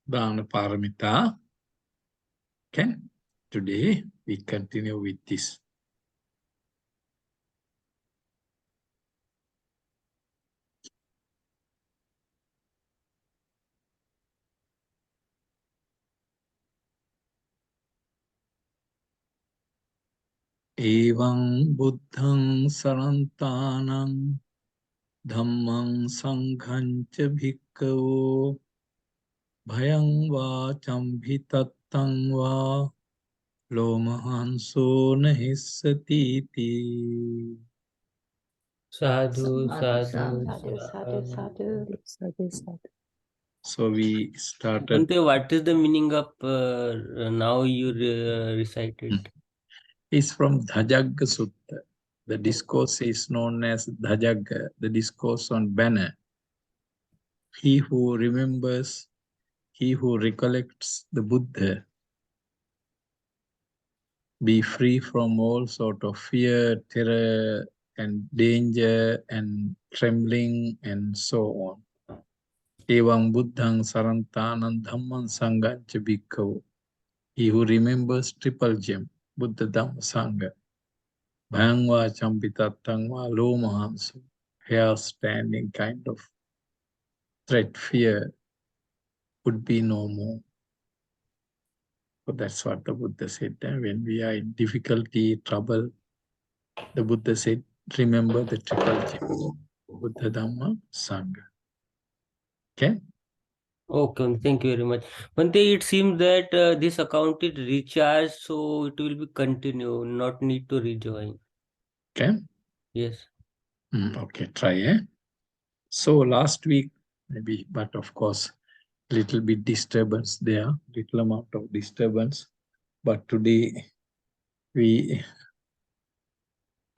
Daan Parmita. Okay, today we continue with this. Evam buddhang sarantanam dhammang sangham cha bhikkhavo bhayang vacham bhitattang va lomahanso nahissati ti. Sadhu, sadhu, Sadhu, sadhu, sadhu. Sadhu, sadhu. So we started. Bhante, what is the meaning of now you recited? It's from Dhajagga Sutta. The discourse is known as Dhajagga, the discourse on banner. He who remembers, he who recollects the Buddha, be free from all sort of fear, terror, and danger, and trembling, and so on. Evam buddhang sarantanam dhamman sangancha bhikkhavo. He who remembers triple gem, Buddha Dhamma Sangha, bhangva champitattangva lomahansu, hair standing kind of threat, fear would be no more. So that's what the Buddha said. When we are in difficulty, trouble, the Buddha said, remember the triple gem, Buddha Dhamma Sangha. Okay? Okay, thank you very much. Bhante, it seems that this account is recharged, so it will be continue, not need to rejoin. Okay? Yes. Okay, try. So last week, maybe, but of course, little bit disturbance there, little amount of disturbance. But today, we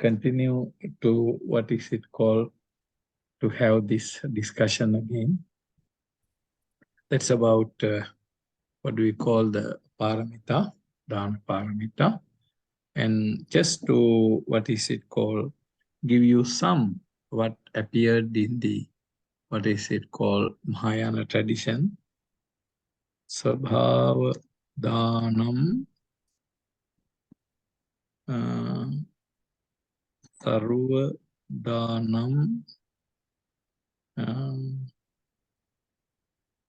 continue to, what is it called, to have this discussion again. That's about, what do we call the Paramita, Daan Paramita. And just to, what is it called, give you some what appeared in the, what is it called, Mahayana tradition. Sabhava Danam Sarva Danam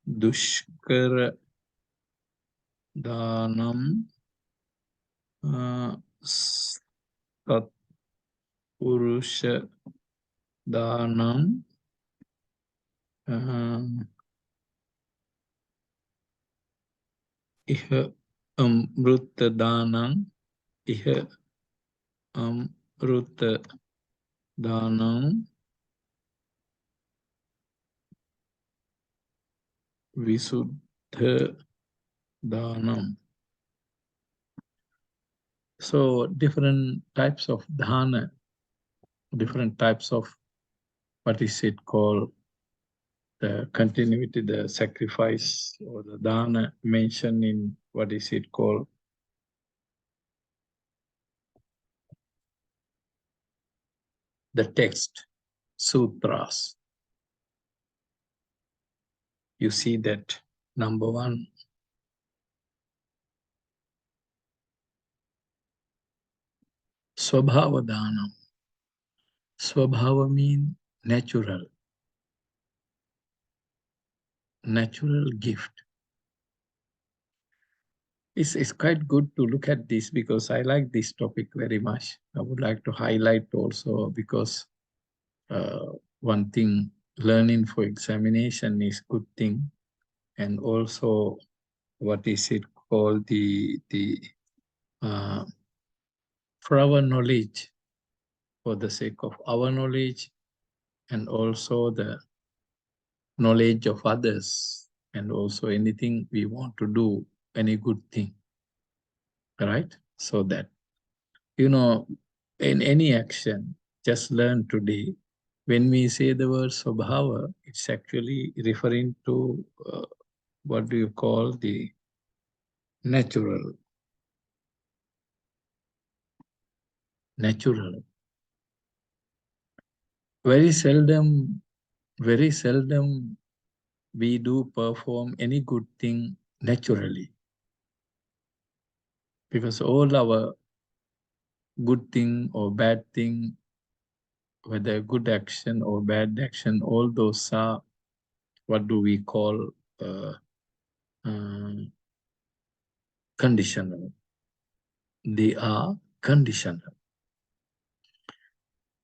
Dushkara Danam Satpurusha Danam Iha Amruta Danam Iha Amruta Danam Visuddha Danam. So different types of dana, different types of, what is it called, the continuity, the sacrifice or the dana mentioned in, what is it called, the text, sutras. You see that number one, Swabhava Danam. Swabhava means natural, natural gift. It's quite good to look at this because I like this topic very much. I would like to highlight also because one thing, learning for examination is good thing. And also, what is it called, for our knowledge, for the sake of our knowledge, and also the knowledge of others, and also anything we want to do, any good thing, right? So that, you know, in any action, just learn today, when we say the word Swabhava, it's actually referring to what do you call the natural. Natural. very seldom we do perform any good thing naturally, because all our good thing or bad thing, whether good action or bad action, all those are what do we call conditional. They are conditional.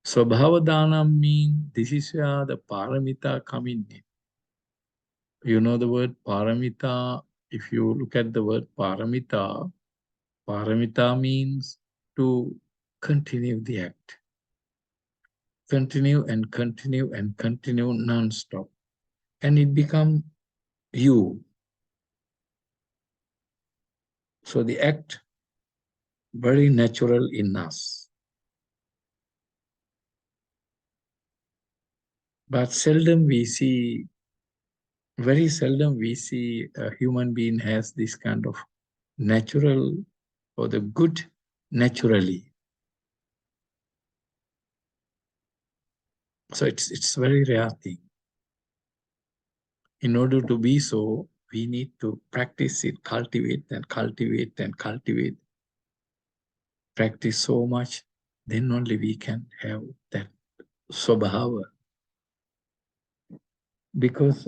Swabhavadana means this is where the paramita come in. You know the word paramita. If you look at the word paramita, paramita means to continue the act. Continue and continue and continue non-stop. And it becomes you. So the act very natural in us. But seldom we see, very seldom we see a human being has this kind of natural or the good naturally. So it's very rare thing. In order to be so, we need to practice it, cultivate and cultivate and cultivate. Practice so much, then only we can have that swabhava. Because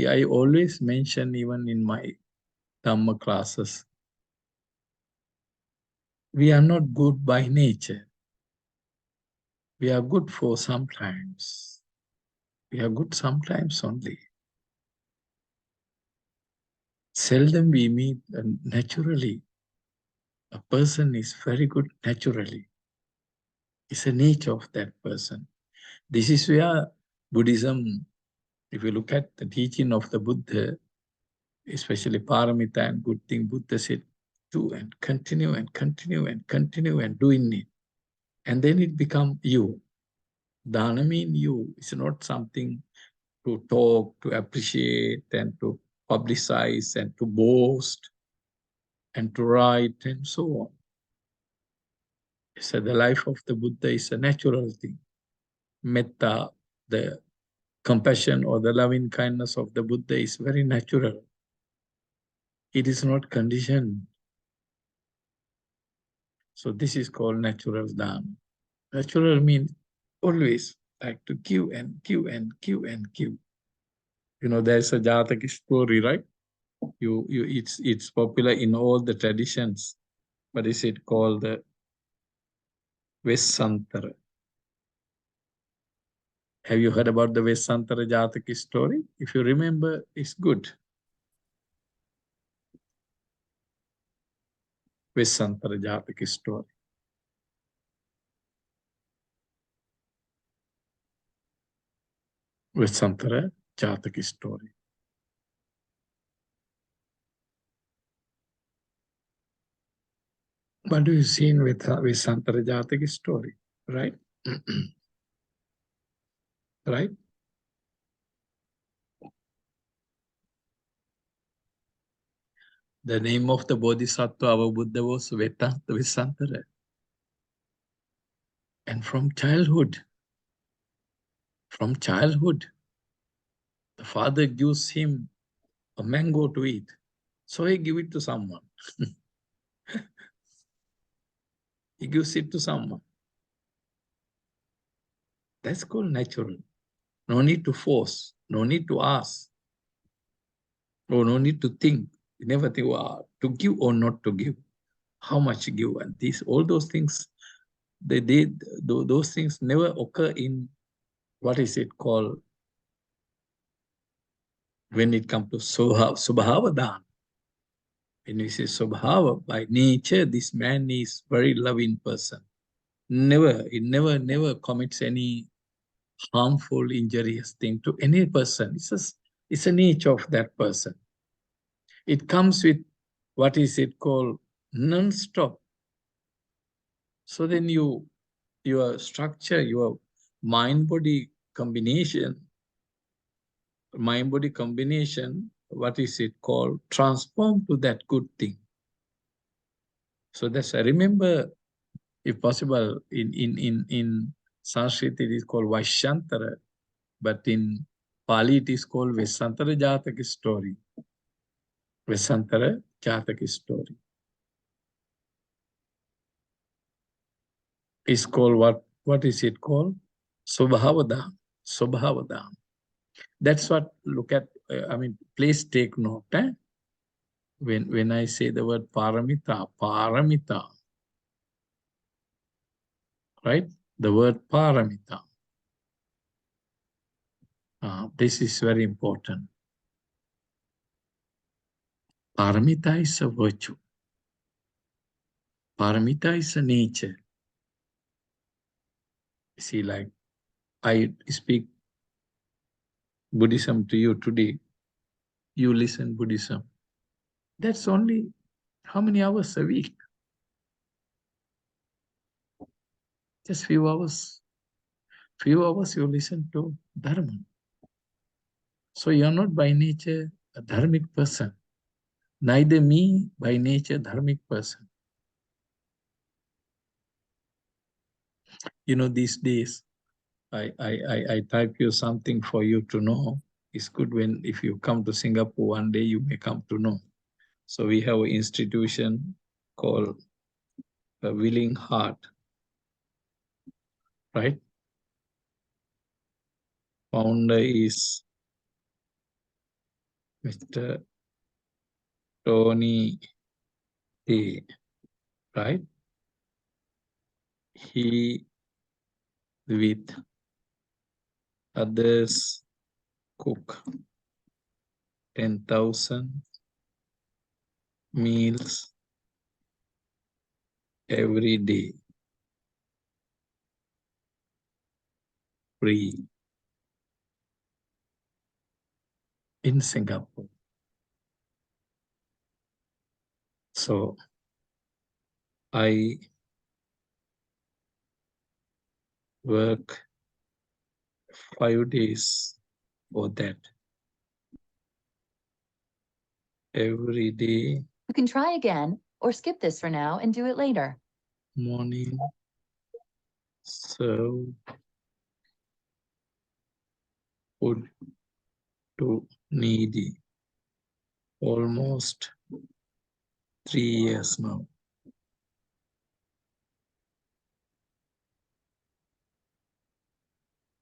I always mention, even in my Dhamma classes, we are not good by nature. We are good for sometimes. We are good sometimes only. Seldom we meet naturally. A person is very good naturally. It's a nature of that person. This is where Buddhism, if you look at the teaching of the Buddha, especially Paramita and good thing, Buddha said, do and continue and continue and continue and doing it. And then it becomes you. Dana means you. It's not something to talk, to appreciate, and to publicize, and to boast, and to write, and so on. So the life of the Buddha is a natural thing. Metta, the compassion or the loving kindness of the Buddha is very natural. It is not conditioned. So this is called natural Daan. Natural means always like to give and give and give and give. You know, there's a Jataka story, right? It's popular in all the traditions. What is it called? The Vesantara. Have you heard about the Vesantara Jataka story? If you remember, it's good. Vesantara Jataka story. Vesantara Jataka story. What do you see in Vesantara Jataka story? Right? Right? The name of the Bodhisattva, our Buddha, was Vesantara. And from childhood, the father gives him a mango to eat. So he gives it to someone. He gives it to someone. That's called natural. No need to force, no need to ask, or no need to think. You never think to give or not to give, how much give, and all those things. Those things never occur in what is it called when it comes to Subhava Daan. When we say Subhava, by nature, this man is very loving person. Never commits any harmful, injurious thing to any person. It's a nature of that person. It comes with, what is it called, non-stop. So then your structure, your mind-body combination, what is it called, transform to that good thing. So that's, I remember, if possible, in Sanskrit it is called Vaishantara, but in Pali it is called Vesantara Jataka story. Vesantara Jataka story. It's called what is it called? Subhavadam. Subhavadam. That's what, look at, please take note. When I say the word paramita, paramita, right? The word paramita. This is very important. Paramita is a virtue. Paramita is a nature. See, like I speak Buddhism to you today, you listen Buddhism. That's only how many hours a week? Just few hours. Few hours you listen to Dharma. So you're not by nature a dharmic person. Neither me by nature dharmic person. You know, these days, I type you something for you to know. It's good when, if you come to Singapore one day, you may come to know. So we have an institution called a Willing Heart, right? Founder is Mr. Tony A, right? He, with others, cook 10,000 meals every day, free, in Singapore. So I work 5 days for that. Every day. You can try again or skip this for now and do it later. Morning, serve food to needy. Almost 3 years now.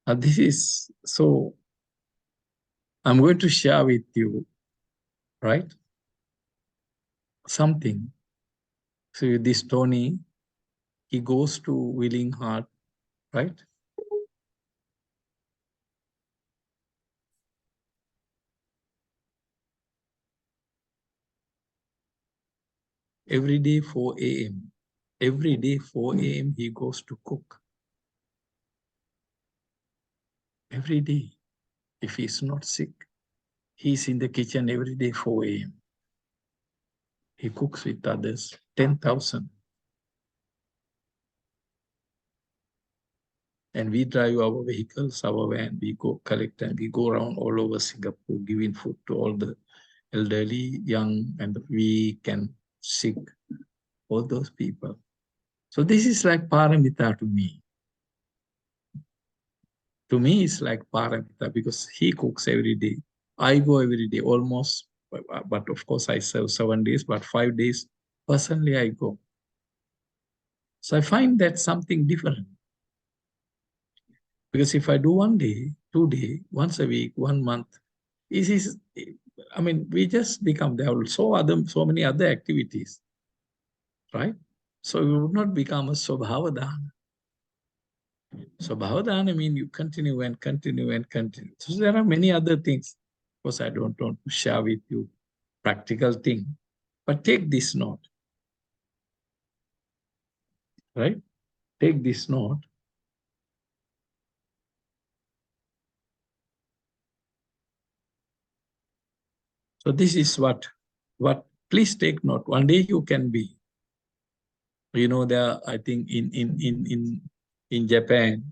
This is, so I'm going to share with you, right? Something. So this Tony, he goes to Willing Heart, right? Every day 4 a.m. Every day 4 a.m. he goes to cook. Every day. If he's not sick, he's in the kitchen every day 4 a.m. He cooks with others, 10,000. And we drive our vehicles, our van, we go collect, and we go around all over Singapore, giving food to all the elderly, young, and weak and sick, all those people. So this is like paramita to me. To me, it's like paramita because he cooks every day. I go every day, almost, but of course I serve 7 days, but 5 days, personally I go. So I find that something different. Because if I do 1 day, 2 days, once a week, 1 month, we just become, there are so many other activities, right? So we would not become a Swabhavadana. Swabhavadana means you continue and continue and continue. So there are many other things. Of course, I don't want to share with you practical thing, but take this note, right? Take this note. So this is what, please take note. One day you can be. You know, there, I think in Japan,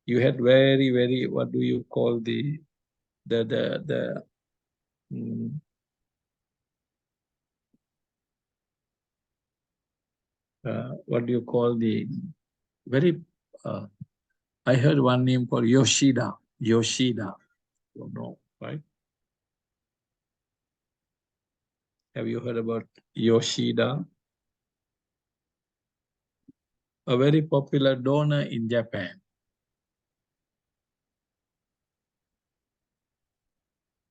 you had very, very, what do you call mm, what do you call the very I heard one name called Yoshida. Yoshida. Don't know, right? Have you heard about Yoshida? A very popular donor in Japan.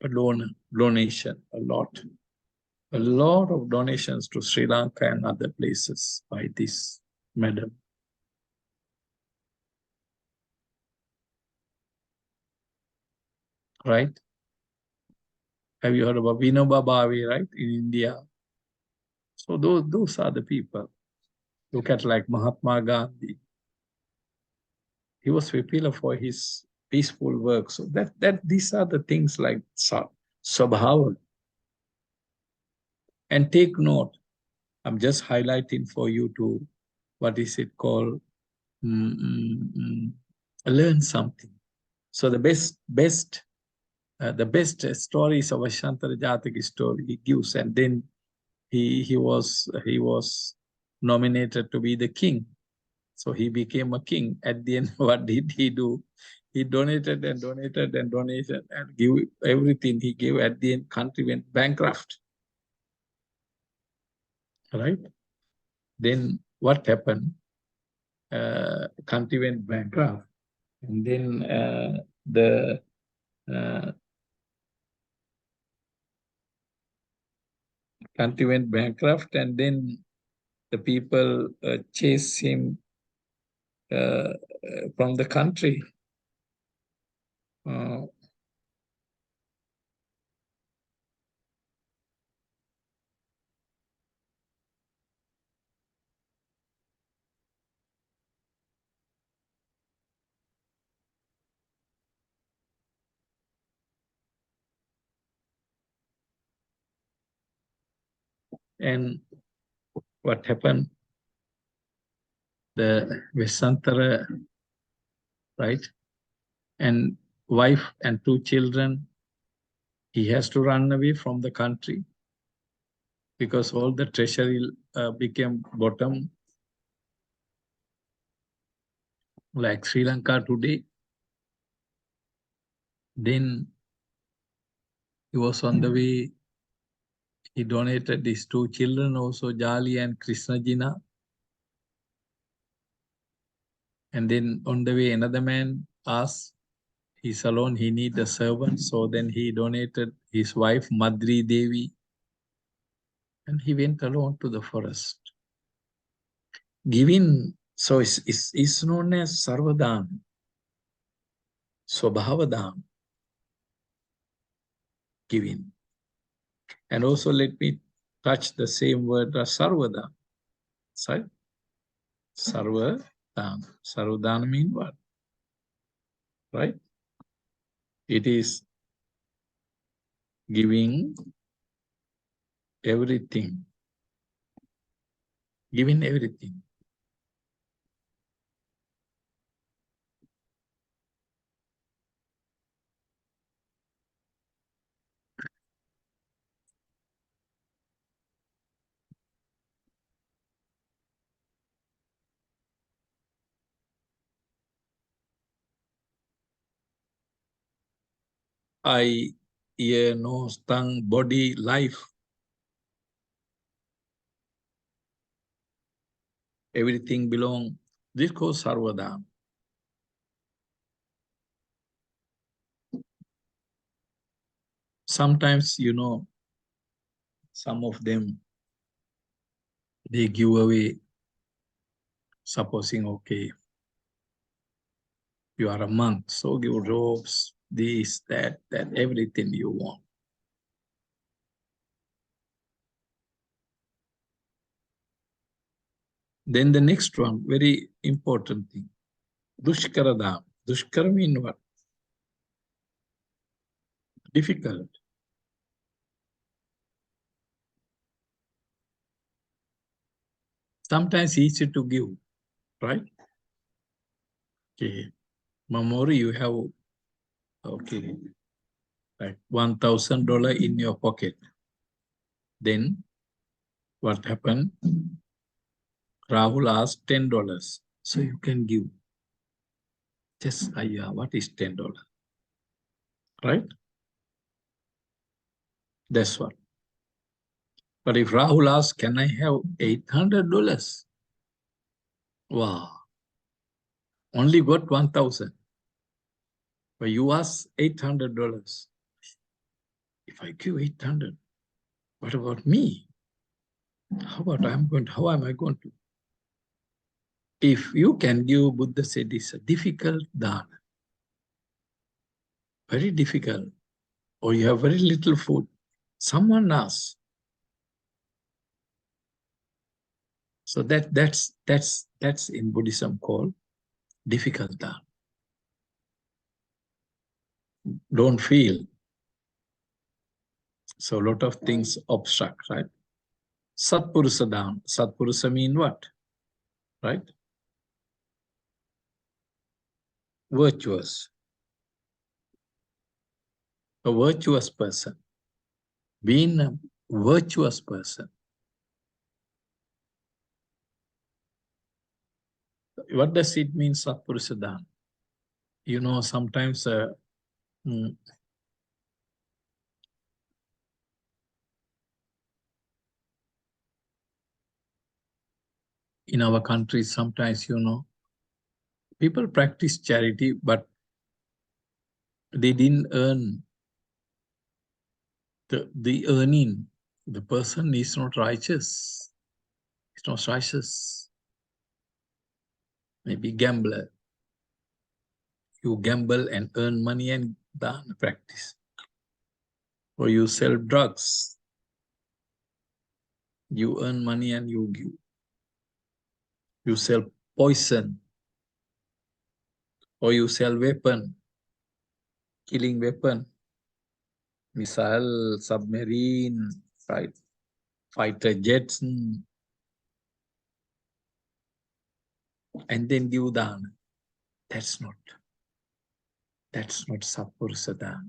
A donation, a lot of donations to Sri Lanka and other places by this madam. Right? Have you heard about Vinoba Bhave, right? In India. So those are the people. Look at like Mahatma Gandhi. He was popular for his peaceful work. So these are the things like Swabhava. And take note, I'm just highlighting for you to, what is it called? Learn something. So the best story is our Shantara Jataka story he gives, and then he was nominated to be the king. So he became a king. At the end, what did he do? He donated and donated and donated and give everything he gave. At the end, country went bankrupt. Right? Then what happened? Country went bankrupt, and then the country went bankrupt, and then the people chased him from the country. And what happened? The Vesantara, right? And wife and 2 children, he has to run away from the country because all the treasury became bottom, like Sri Lanka today. Then he was on the way. He donated his 2 children also, Jali and Krishna Jina. And then on the way, another man asked, he's alone, he needs a servant. So then he donated his wife, Madri Devi. And he went alone to the forest. Giving, so it's known as Sarvadhan, Swabhavadhan, giving. And also let me touch the same word as Sarvadhan. Sorry? Sarvadhan. Sarvadhan means what? Right? It is giving everything. Giving everything. Eye, ear, nose, tongue, body, life. Everything belong. This goes Sarvadhan. Sometimes, some of them, they give away, supposing, okay, you are a monk, so give robes, this, that, everything you want. Then the next one, very important thing, Dushkaradam. Dushkara means what? Difficult. Sometimes easy to give, right? Okay. Mamori, you have, okay, like $1,000 in your pocket. Then what happened? Rahul asked $10, so you can give. Just, what is $10? Right? That's what. But if Rahul asks, can I have $800? Wow. Only got 1,000. But you ask $800. If I give 800, what about me? How am I going to? If you can give, Buddha said, it's a difficult dana. Very difficult. Or you have very little food. Someone asks. So that's in Buddhism called difficult dana. Don't feel. So a lot of things obstruct, right? Satpurusa dana. Satpurusa mean what? Right? Virtuous. A virtuous person. Being a virtuous person. What does it mean, Satpurusa dana? You know, sometimes in our country, sometimes, you know, people practice charity, but they didn't earn the earning. The person is not righteous. It's not righteous. Maybe gambler. You gamble and earn money and dana practice. Or you sell drugs. You earn money and you give. You sell poison. Or you sell weapon. Killing weapon. Missile, submarine, right? Fighter jets. And then give dana. That's not Satpurusa dana.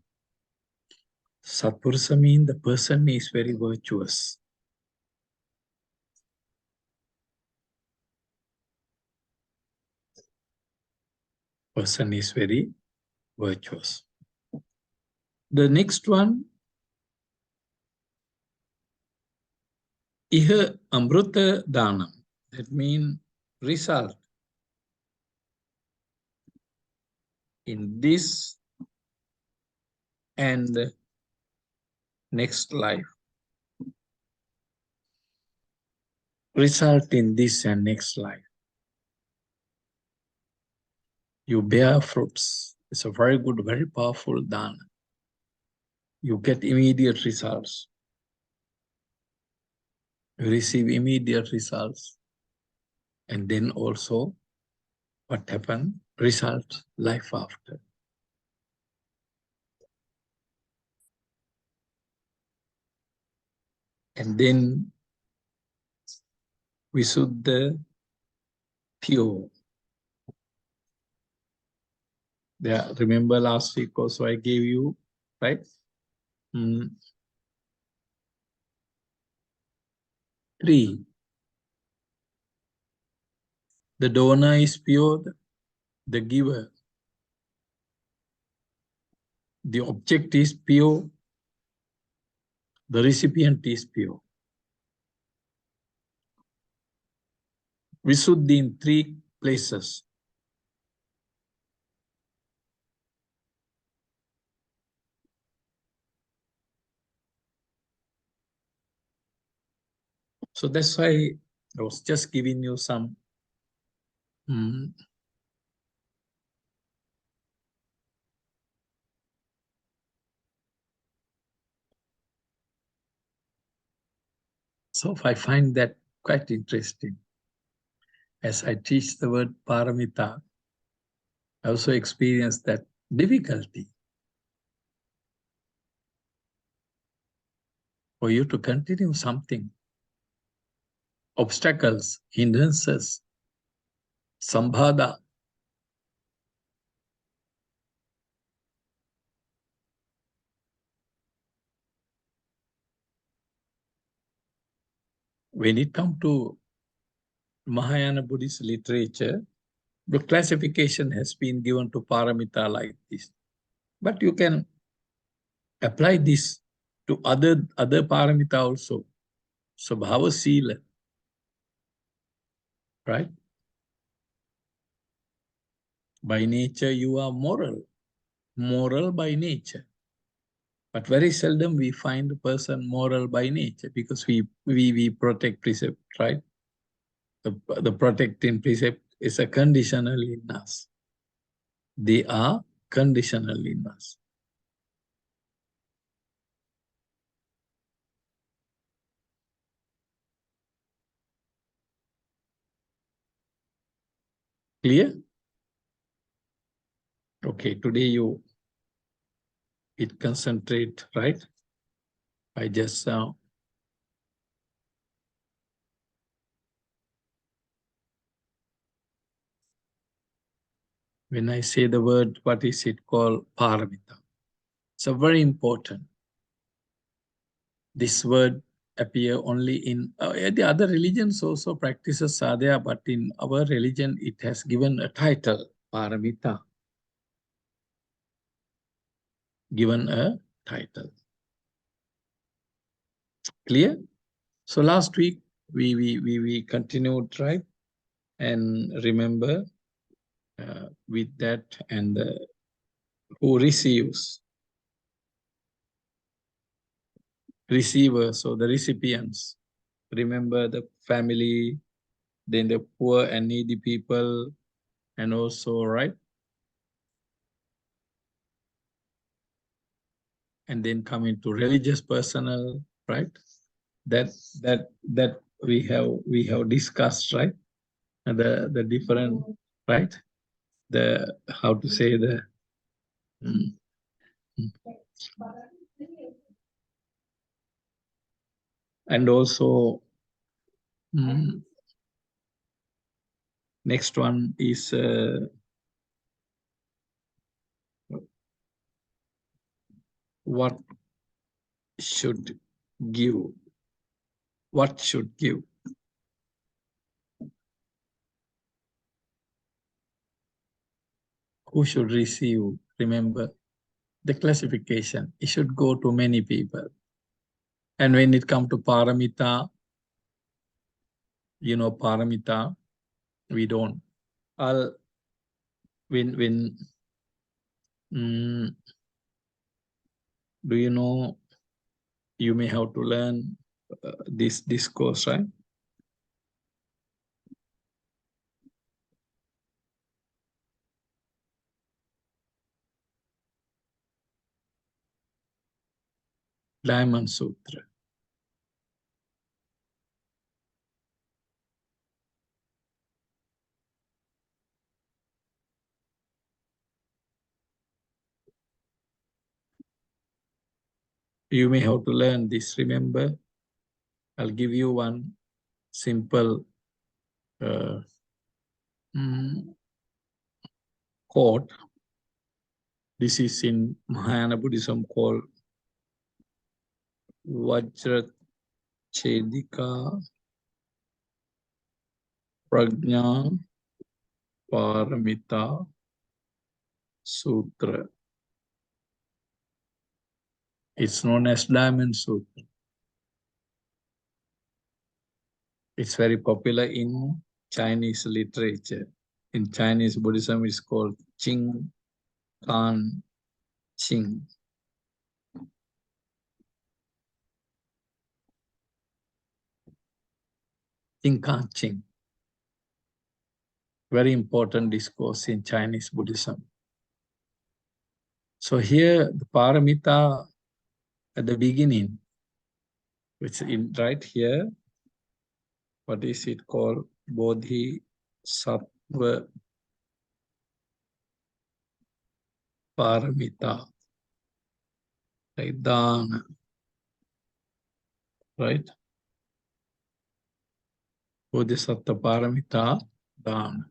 Satpurusa means the person is very virtuous. Person is very virtuous. The next one, Iha Amruta Danam. That means result. In this and next life. Result in this and next life. You bear fruits. It's a very good, very powerful dana. You get immediate results. You receive immediate results. And then also, what happened? Result, life after. And then Visuddha, pure. Yeah, remember last week also I gave you, right? 3. The donor is pure, the giver. The object is pure, the recipient is pure. Visuddhi in 3 places. So that's why I was just giving you some so I find that quite interesting. As I teach the word Parmita, I also experience that difficulty for you to continue something. Obstacles, hindrances, sambhada. When it comes to Mahayana Buddhist literature, The classification has been given to paramita like this. But you can apply this to other paramita also. Svabhava sila, right? By nature, you are moral by nature. But very seldom we find a person moral by nature because we protect precept, right? The protecting precept is a conditional in us. They are conditional in us. Clear? Okay, today it concentrate, right? I just when I say the word, what is it called? Paramita. So very important. This word appear only in the other religions also practices sadhya, but in our religion it has given a title, Paramita. Given a title. Clear? So last week we continued, right? And remember with that and who receives, receivers, so the recipients. Remember the family, then the poor and needy people, and also, right? And then coming to religious personnel, right? That we have discussed, right? And the different, right? The how to say the and also next one is what should give, what should give. Who should receive? Remember the classification. It should go to many people. And when it comes to paramita, you know, paramita, we don't. When do you know? You may have to learn this course, right? Diamond Sutra. You may have to learn this. Remember, I'll give you one simple quote. This is in Mahayana Buddhism called Vajra Chedika Prajna Paramita Sutra. It's known as Diamond Sutra. It's very popular in Chinese literature. In Chinese Buddhism, it's called Qing Kan Qing. Qing Kan Qing. Very important discourse in Chinese Buddhism. So here, the paramita at the beginning, which in right here, what is it called? Bodhisattva paramita, like Daan, right? Bodhisattva paramita, Daan.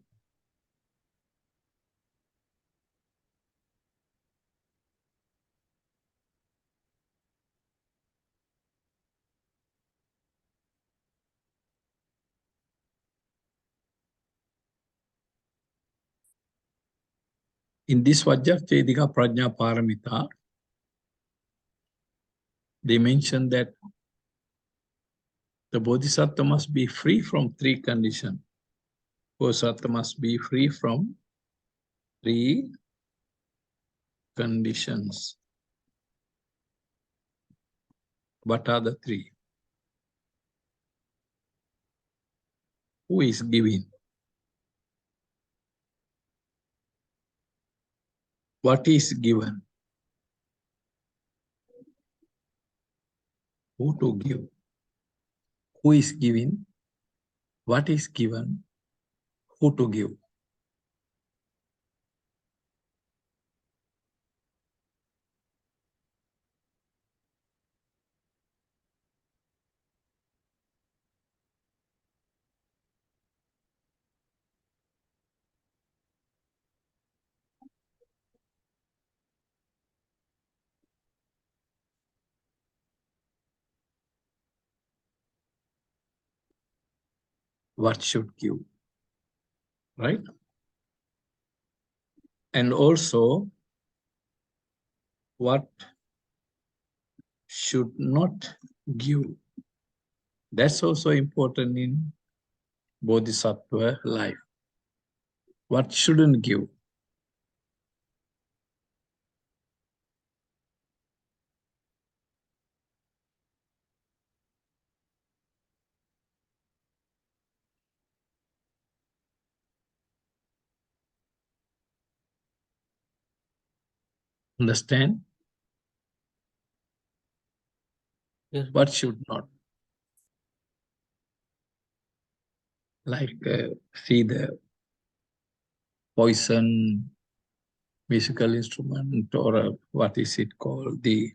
In this Vajravedika Prajna Paramita, they mention that the Bodhisattva must be free from three conditions. Bodhisattva must be free from three conditions. What are the three? Who is giving? What is given? Who to give? Who is giving? What is given? Who to give? What should give? Right? And also, what should not give? That's also important in Bodhisattva life. What shouldn't give? Understand? Yes. What should not? Like, see the poison musical instrument, or what is it called? The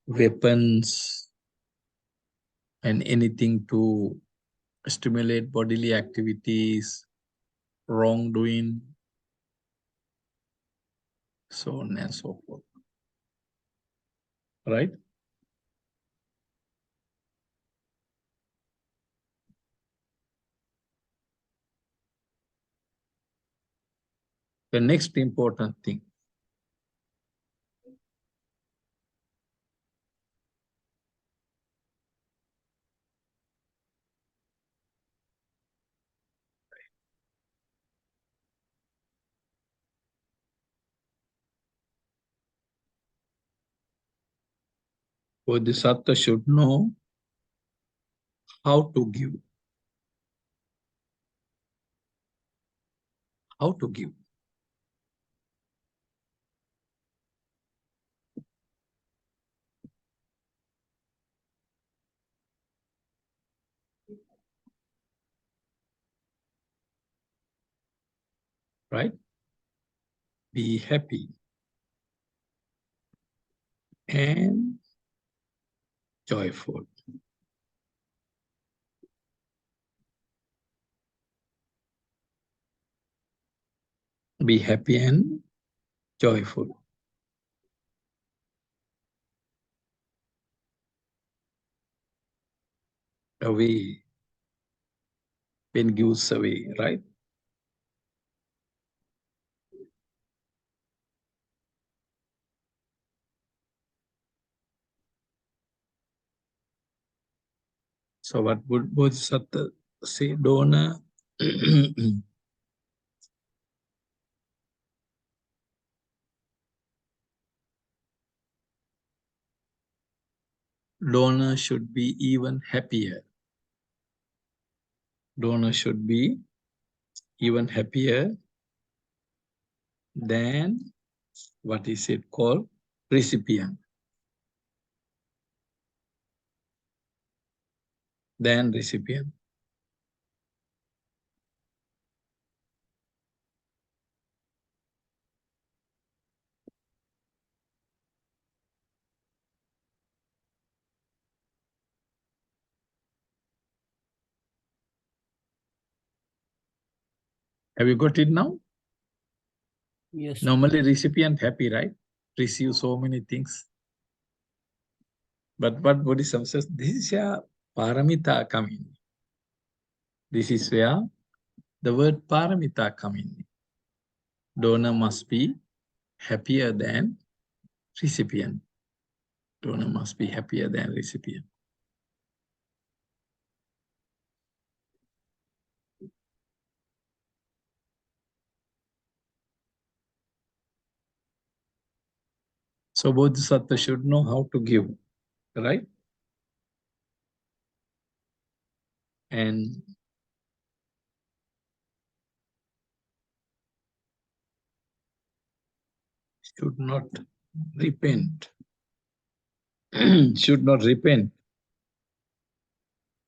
weapons and anything to stimulate bodily activities, wrongdoing, so on and so forth. Right? The next important thing, Bodhisattva should know how to give. How to give. Right? Be happy and joyful. Be happy and joyful. Away. Pain gives away, right? So what would Bodhisattva say? Donor, donor should be even happier. Donor should be even happier than, what is it called? Recipient. Than recipient. Have you got it now? Yes. Normally recipient happy, right? Receive so many things. But what Bodhisattva says, this is where Paramita come in. This is where the word Paramita come in. Donor must be happier than recipient. Donor must be happier than recipient. So Bodhisattva should know how to give, right? And should not repent, should not repent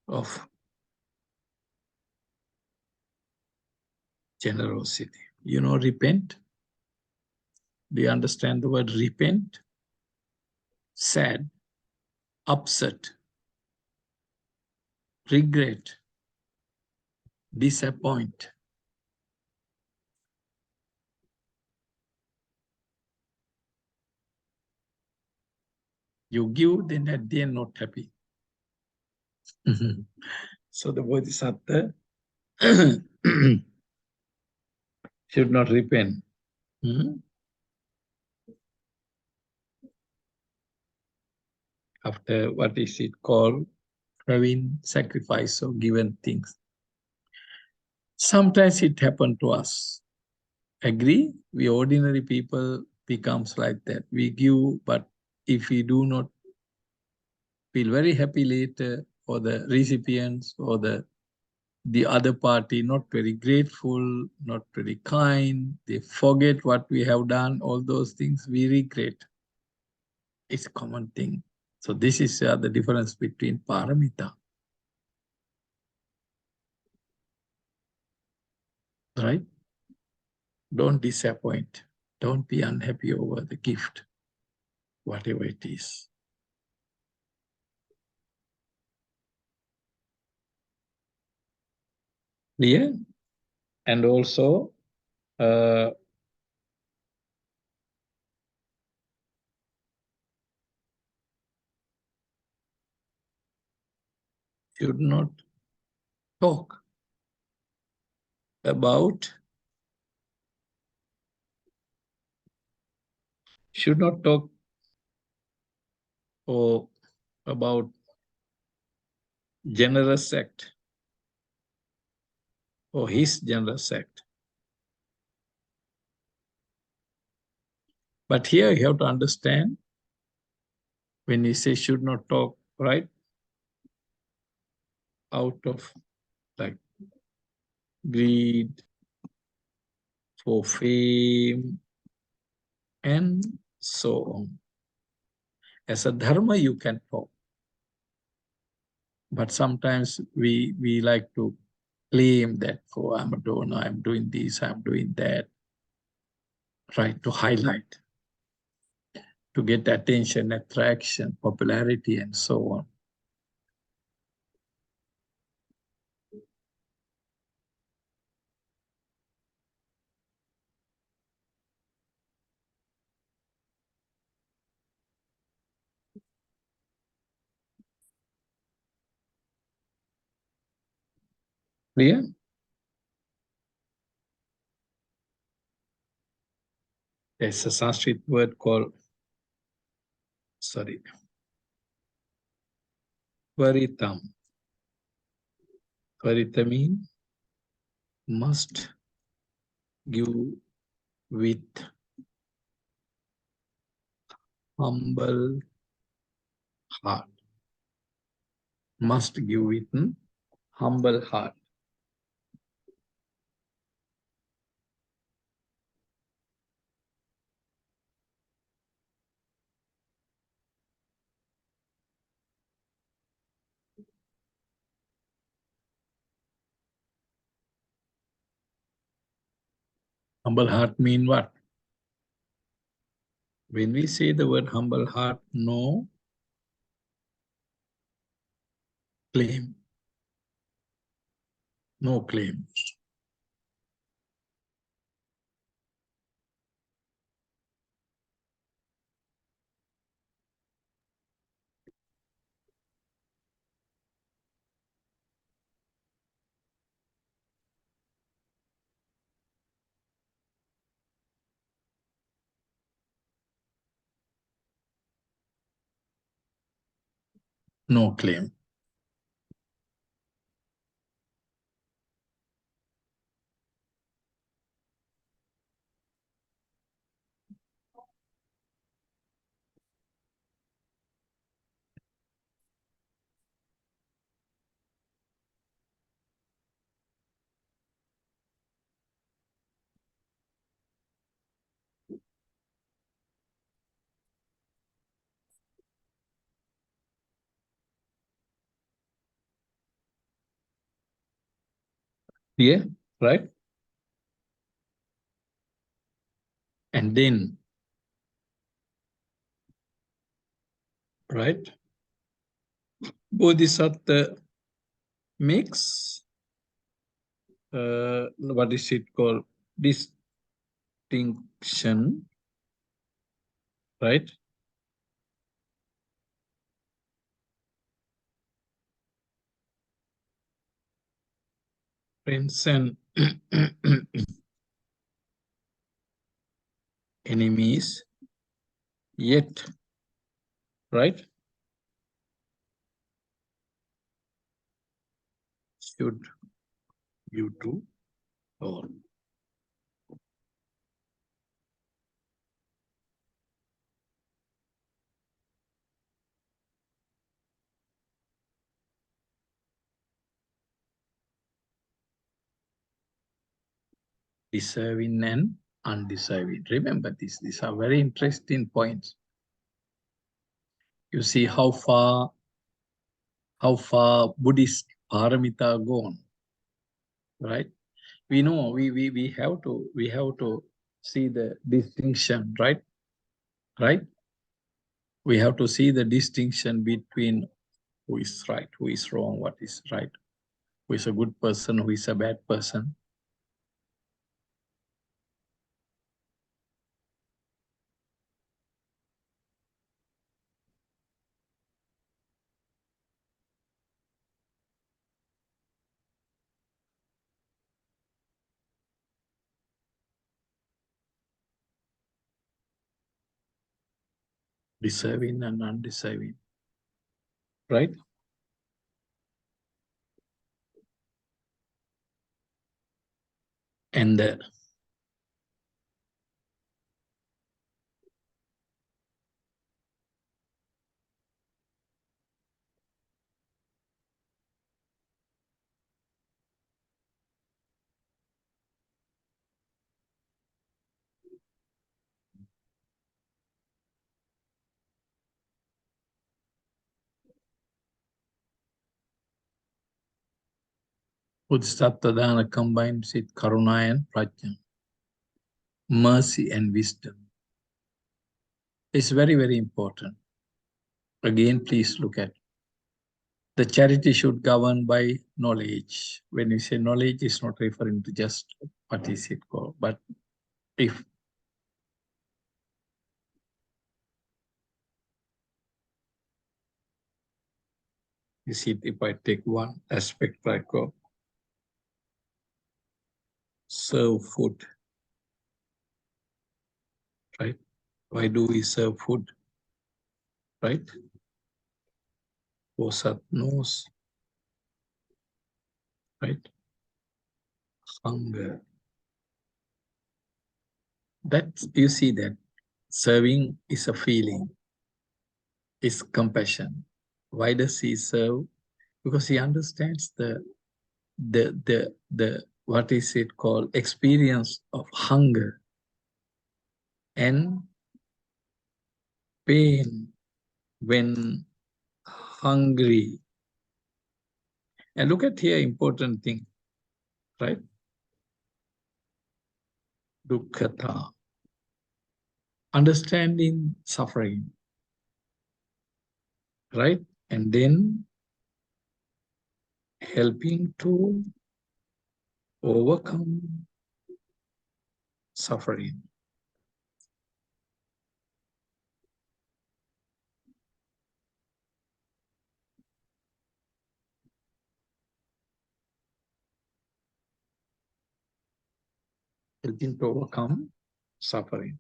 of generosity. You know, repent? Do you understand the word repent? Sad, upset, regret, disappoint. You give, then at the end not happy. So the Bodhisattva should not repent. After what is it called? Having sacrifice or given things. Sometimes it happened to us. Agree? We ordinary people becomes like that. We give, but if we do not feel very happy later, or the recipients or the other party not very grateful, not very kind, they forget what we have done, all those things we regret. It's a common thing. So this is the difference between Paramita. Right? Don't disappoint. Don't be unhappy over the gift, whatever it is. Clear? And also, should not talk about, should not talk or about generous act or his generous act. But here you have to understand, when we say should not talk, right? Out of like greed, for fame, and so on. As a dharma, you can talk. But sometimes we like to claim that, oh, I'm a donor, I'm doing this, I'm doing that. Try to highlight, to get attention, attraction, popularity, and so on. Clear? There's a Sanskrit word called, Tvaritam. Tvarita means must give with humble heart. Must give with humble heart. Humble heart mean what? When we say the word humble heart, no claim. No claim. No claim. Yeah, right? And then, right? Bodhisattva makes, what is it called? Distinction, right? Friends and enemies, yet, right? Should you do or deserving and undeserving. Remember this. These are very interesting points. You see how far Buddhist Parmita gone, right? We know we have to see the distinction, right? Right? We have to see the distinction between who is right, who is wrong, what is right, who is a good person, who is a bad person. Deserving and undeserving, right? And Bodhisattva Dana combines with Karuna and Prajna, mercy and wisdom. It's very, very important. Again, please look at the charity should govern by knowledge. When you say knowledge, it's not referring to just what is it called, but if you see, if I take one aspect like serve food, right? Why do we serve food, right? Bosat knows, right? Hunger. That you see that serving is a feeling, is compassion. Why does he serve? Because he understands the what is it called, experience of hunger and pain when hungry. And look at here, important thing, right? Dukkhata, understanding suffering, right? And then helping to overcome suffering. Helping to overcome suffering.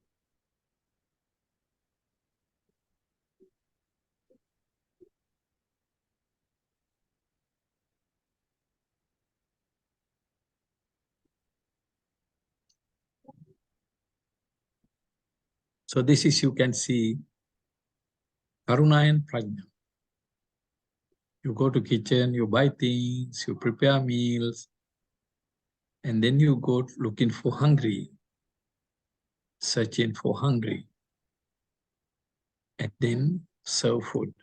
So this is, you can see, Karuna and Prajna. You go to kitchen, you buy things, you prepare meals, and then you go looking for hungry, searching for hungry, and then serve food.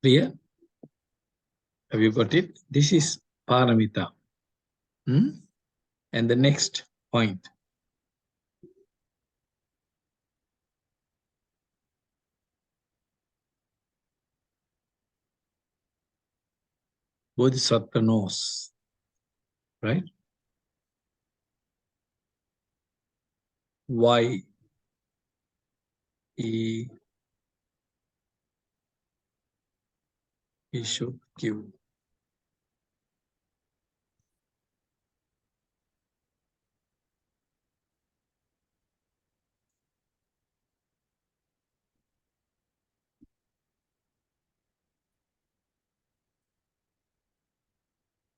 Clear? Have you got it? This is Paramita. And the next point. Bodhisattva knows, right? Why he should give.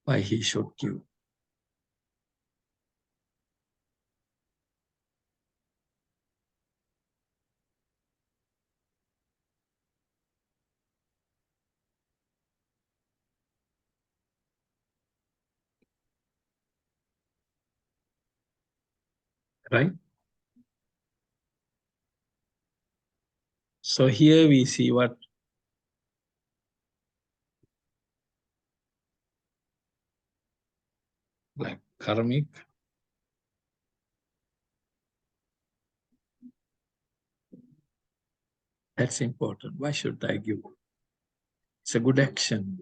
Why he should give. Right? So here we see what like karmic, that's important. Why should I give? It's a good action,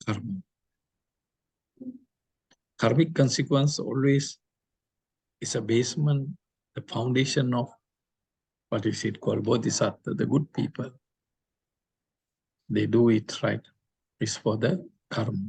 karma. Karmic consequence always is a basement, the foundation of what is it called? Bodhisattva, the good people. They do it right. It's for the karma.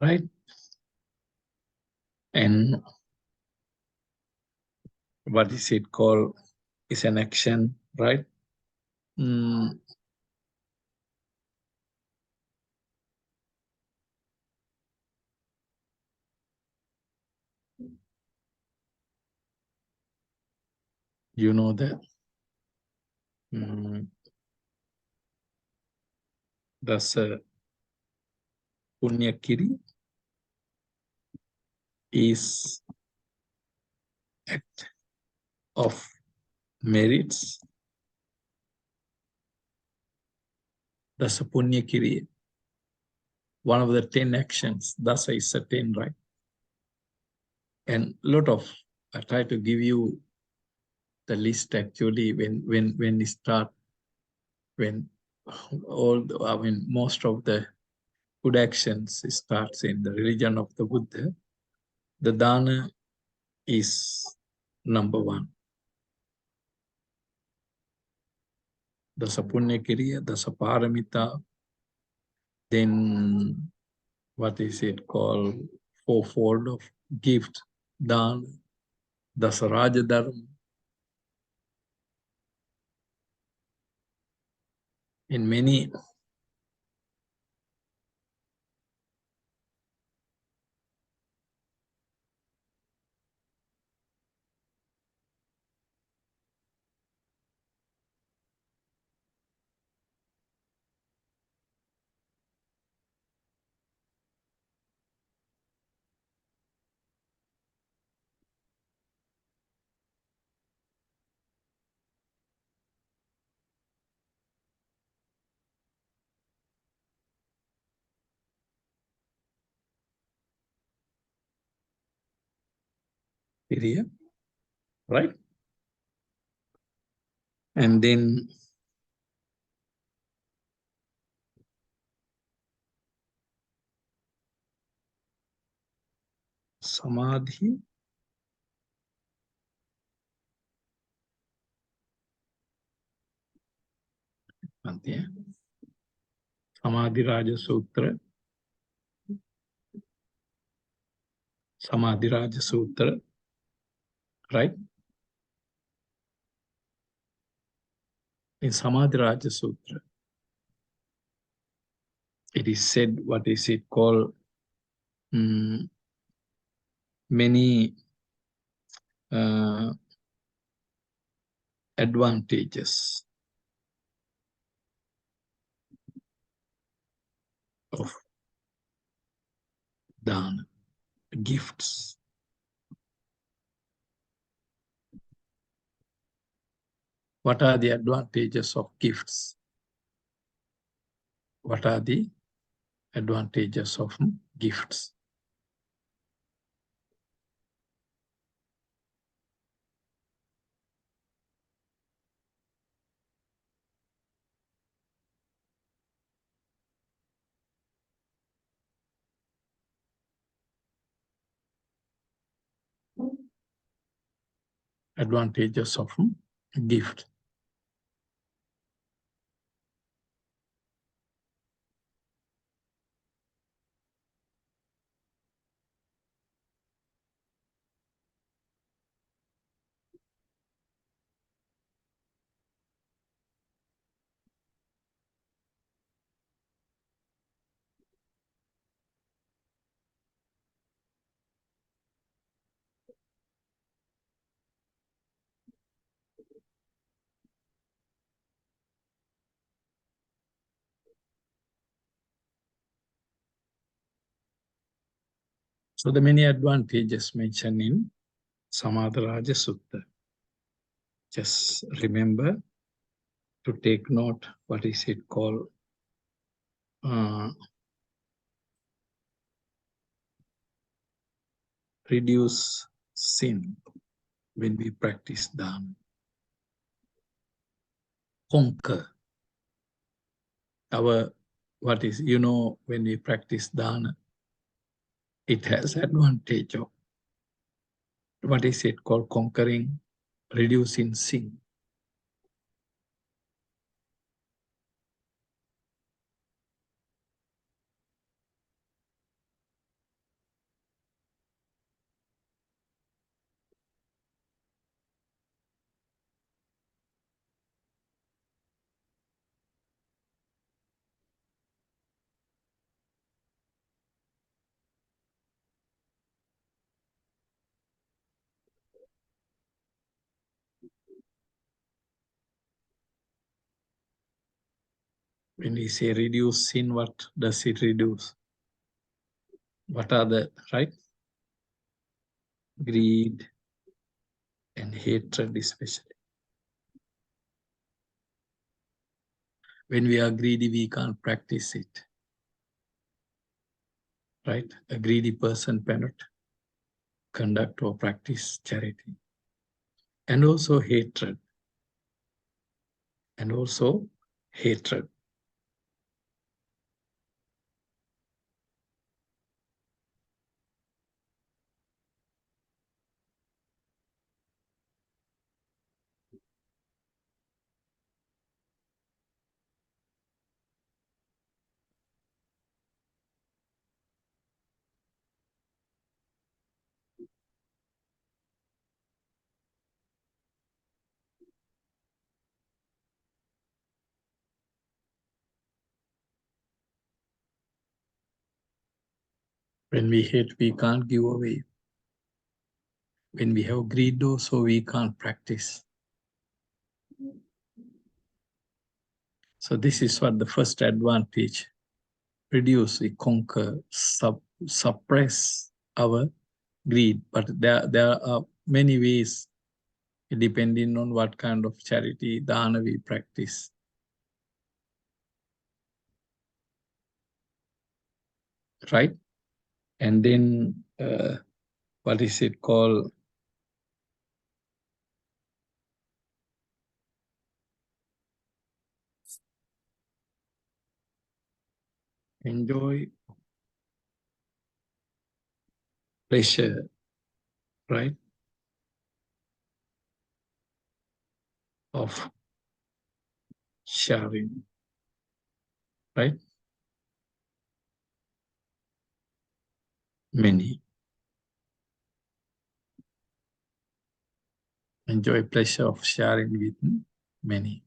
Right? And what is it called? Is an action, right? You know that that's a punyakiri is act of merits. That's a punyakiri. One of the 10 actions. That's a is a 10, right? And lot of, I try to give you the list actually when we start, when all the, I mean most of the good actions starts in the religion of the Buddha. The Dana is number one. Dasa Punyakiriya, Dasa Paramita, then what is it called? Fourfold of gift, Dana, Dasa Rajadharma. In many Here, right? And then Samadhi, Samadhi Raja Sutra, Samadhi Raja Sutra, right? In Samadhi Raja Sutra, it is said, what is it called? Many advantages of Daan, gifts. What are the advantages of gifts? What are the advantages of gifts? Advantages of gift. So the many advantages mentioned in Samadhi Raja Sutta. Just remember to take note, what is it called? Reduce sin when we practice Daan. Conquer our, what is, when we practice Daan, it has advantage of, what is it called? Conquering, reducing sin. When we say reduce sin, what does it reduce? What are the, right? Greed and hatred especially. When we are greedy, we can't practice it. Right? A greedy person cannot conduct or practice charity. And also hatred. And also hatred. When we hate, we can't give away. When we have greed also, we can't practice. So this is what the first advantage. Reduce, we conquer, suppress our greed. But there are many ways, depending on what kind of charity, dana we practice. Right? And then, what is it called? enjoy pleasure, right, of sharing, right? Many. Enjoy pleasure of sharing with many.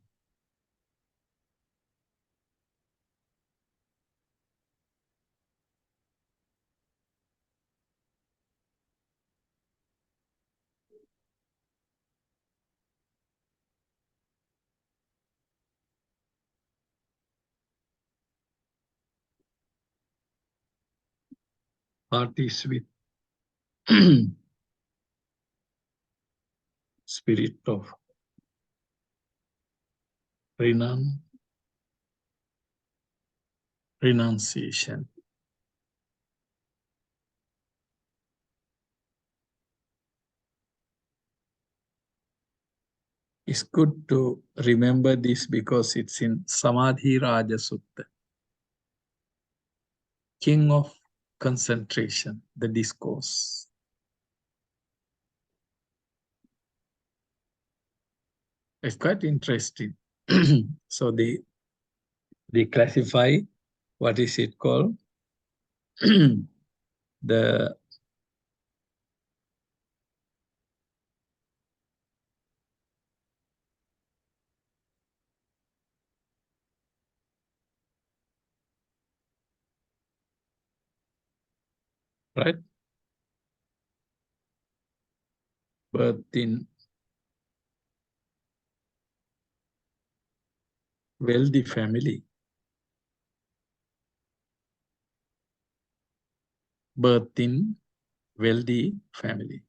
Parties with spirit of renunciation. It's good to remember this because it's in Samadhi Raja Sutta, King of Concentration, the discourse. It's quite interesting. So they classify, what is it called? The right? Birth in wealthy family. Birth in wealthy family.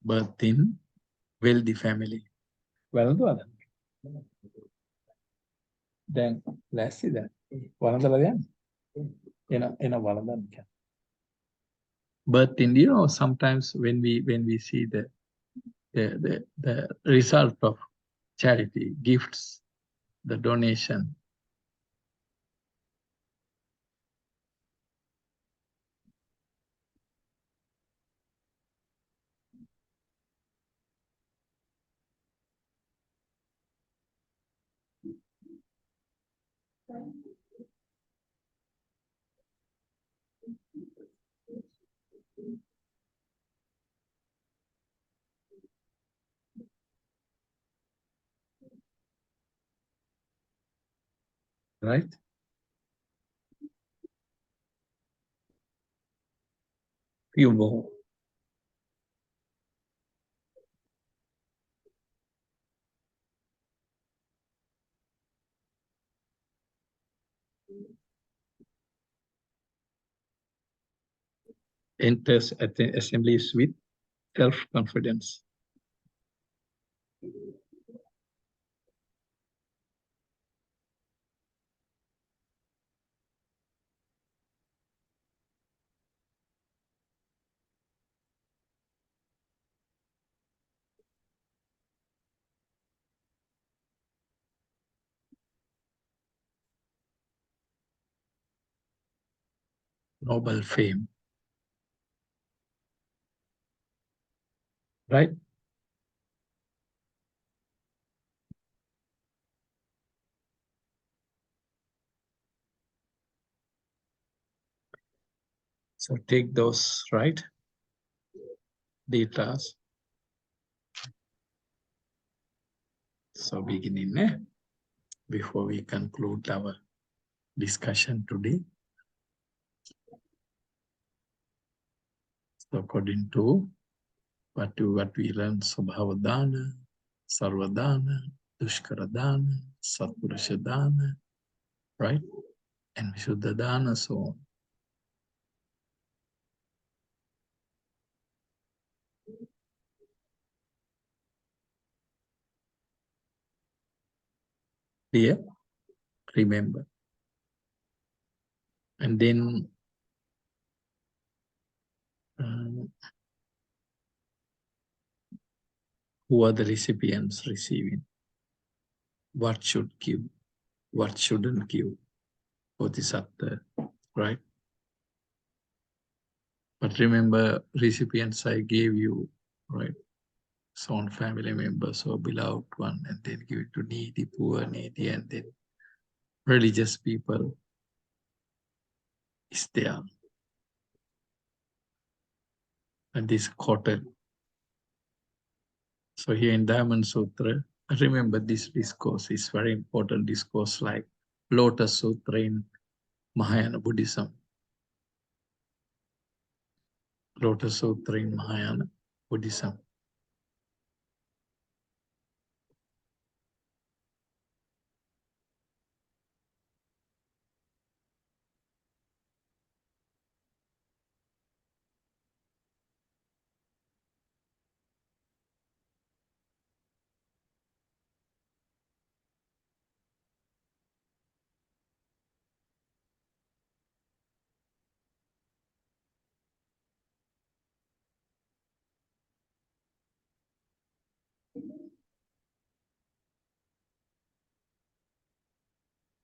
Birth in wealthy family. වැළඳුවද? දැන් ලෑස්තිද? වළඳලා යන්න. එන වළඳන්න. Birth in, you know, sometimes when we see the result of charity, gifts, the donation, right? You more. Enters at the assemblies with self-confidence. Noble fame, right? So take those, right? Details. So beginning, before we conclude our discussion today. So according to what we learned, Subhavadana, Sarvadana, Dushkaradana, Satpurashadana, right? And Vishuddhadana, so on. Here, remember. And then who are the recipients receiving, what should give, what shouldn't give, Bodhisattva, right? But remember, recipients I gave you, right? Some family members or beloved one, and then give it to needy, poor, needy, and then religious people is there. And this quoted. So here in Diamond Sutra, remember this discourse is very important discourse like Lotus Sutra in Mahayana Buddhism. Lotus Sutra in Mahayana Buddhism.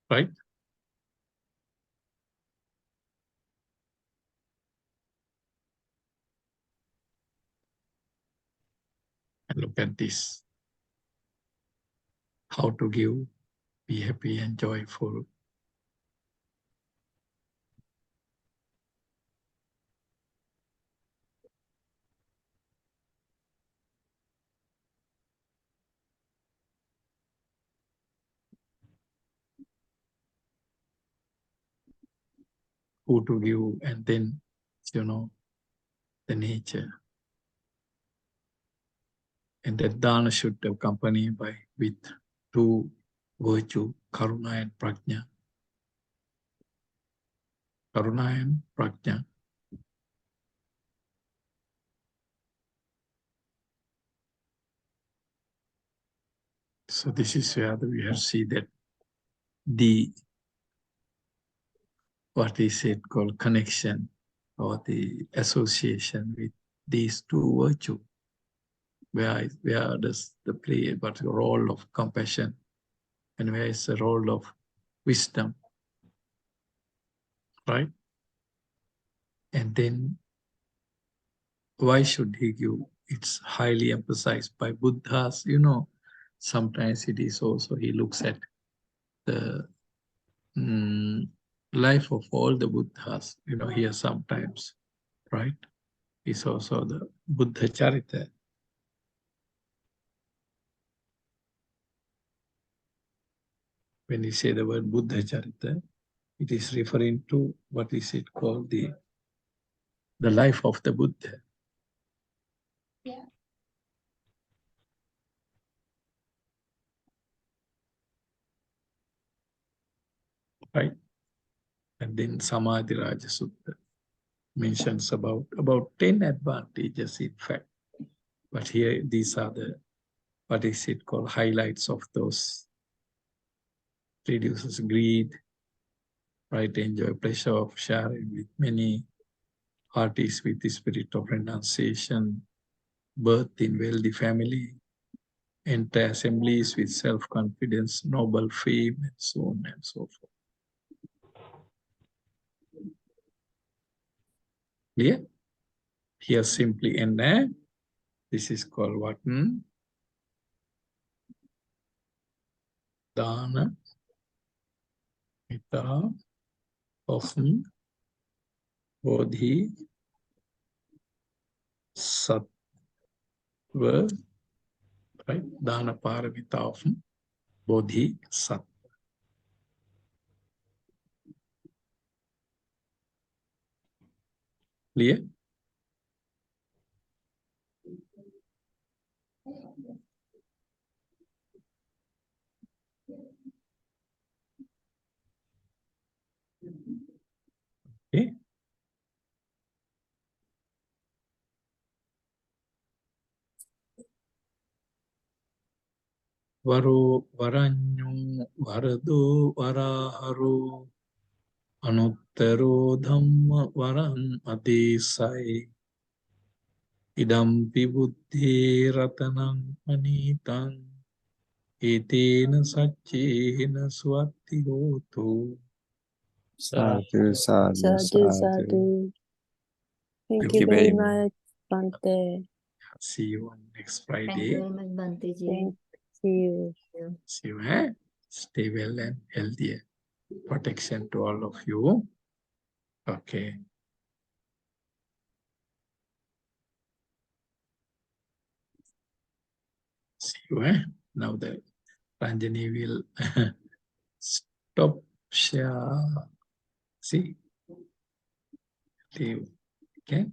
Right? And look at this. How to give, be happy and joyful. Who to give, and then, you know, the nature. And that Dana should accompany by with two virtue, Karuna and Prajna. Karuna and Prajna. So this is where we have seen that the, what is it called, connection or the association with these two virtues. Where does the play, but the role of compassion, and where is the role of wisdom, right? And then why should he give? It's highly emphasized by Buddhas. You know, sometimes it is also, he looks at the life of all the Buddhas, you know, here sometimes, right? It's also the Buddha Charita. When you say the word Buddha Charita, it is referring to, what is it called, the life of the Buddha. Yeah. Right? And then Samadhi Raja Sutta mentions about 10 advantages, in fact. But here, these are the, what is it called, highlights of those. Reduces greed, right? Enjoy pleasure of sharing with many, parties with the spirit of renunciation, birth in wealthy family, enter assemblies with self-confidence, noble fame, and so on and so forth. Clear? Here simply end there. This is called what? Dana, Mita, Often, Bodhi, Sattva, right? Dana Paramita Often, Bodhi, Sattva. Clear? Okay. Varo, Varanyo, Varado, Varaharo, Anuttaro Dhamma Varan Adesai, Idampi buddhi ratanang anitang etena saccena swati hotu. Sadhu, sadhu, Sadhu, sadhu. sadhu. Thank Thank you you very very much, Bante. See you on next Thank you Friday. very much, Bante ji. Thank you. See you. Eh? Stay well and healthy. Protection to all of you. Okay. See you. Eh? Now the Ranjani will stop share. See? Leave. Okay.